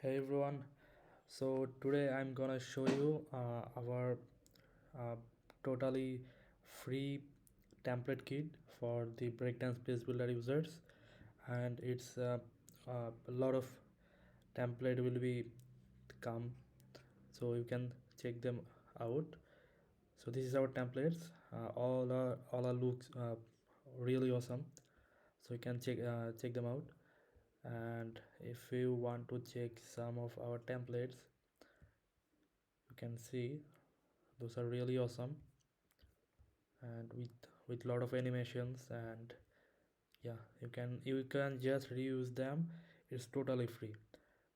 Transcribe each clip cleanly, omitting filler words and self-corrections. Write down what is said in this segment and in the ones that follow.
Hey everyone, so today I'm gonna show you our uh, totally free template kit for the Breakdance Page Builder users, and it's a lot of template will be come, so you can check them out. So this is our templates. All are looks really awesome, so you can check them out. And if you want to check some of our templates, you can see those are really awesome, and with lot of animations. And yeah, you can just reuse them. It's totally free,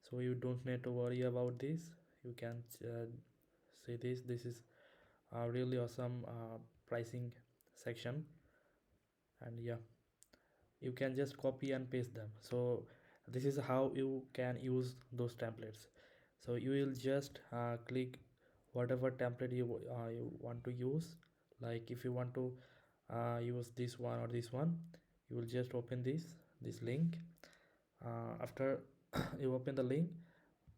so you don't need to worry about this. You can see this is a really awesome pricing section. And yeah, you can just copy and paste them. So this is how you can use those templates. So you will just click whatever template you want to use. Like if you want to use this one or this one, you will just open this link. After you open the link,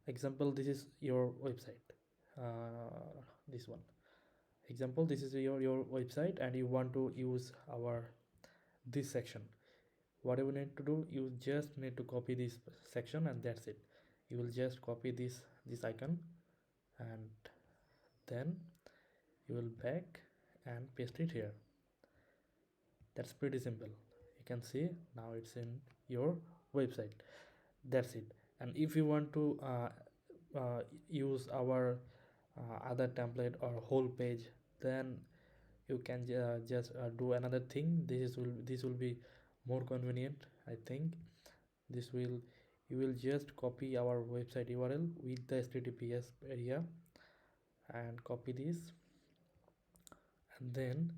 example, this is your website. This one example, this is your website, and you want to use our this section. What you need to do, you just need to copy this section, and that's it. You will just copy this icon, and then you will back and paste it here. That's pretty simple. You can see now it's in your website. That's it. And if you want to use our other template or whole page, then you can just do another thing. This will be more convenient, I think. This will You will just copy our website URL with the https area, and copy this, and then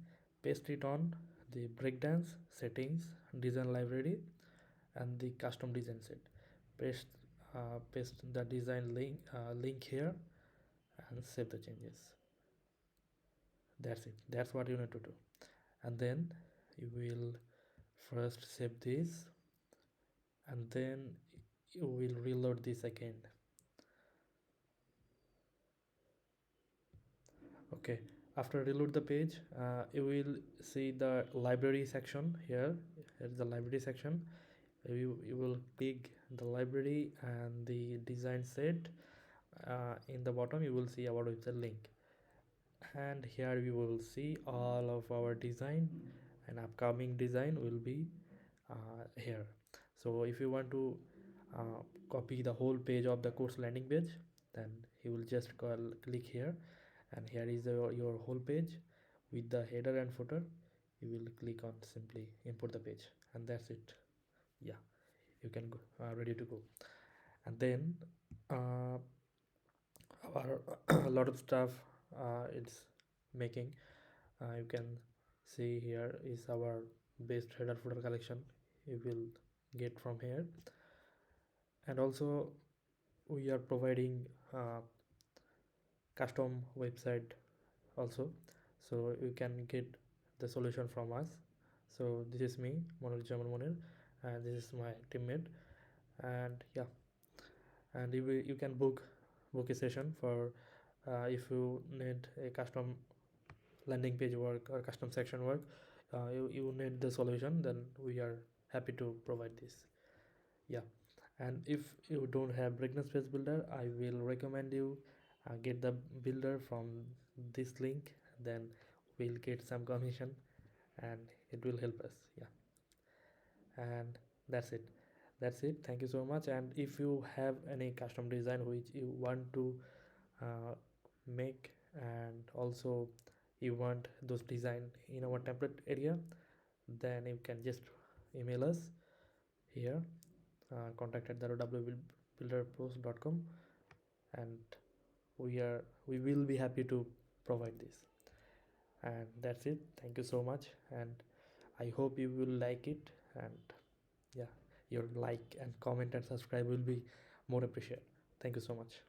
paste it on the Breakdance settings, design library, and the custom design set. Paste the design link here, and save the changes. That's it. That's what you need to do. And then you will first save this, and then you will reload this again. Okay, after reload the page, you will see the library section here. Here's the library section. You will pick the library and the design set. In the bottom you will see our website link, and here we will see all of our design, and upcoming design will be here. So if you want to copy the whole page of the course landing page, then you will just click here, and here is your whole page with the header and footer. You will click on simply import the page, and that's it. Yeah, you can go ready to go. And then our a lot of stuff it's making. You can see here is our best header footer collection. You will get from here. And also we are providing custom website also, so you can get the solution from us. So this is me, Monil Jamal Monil, and this is my teammate. And yeah, and you can book a session for if you need a custom landing page work or custom section work. You need the solution, then we are happy to provide this. Yeah, and if you don't have Breakdance Page Builder, I will recommend you get the builder from this link. Then we'll get some commission, and it will help us. Yeah, and that's it. Thank you so much. And if you have any custom design which you want to uh, make, and also you want those design in our template area, then you can just email us here, contact at www.builderpros.com, and we will be happy to provide this. And that's it. Thank you so much, and I hope you will like it. And yeah, your like and comment and subscribe will be more appreciated. Thank you so much.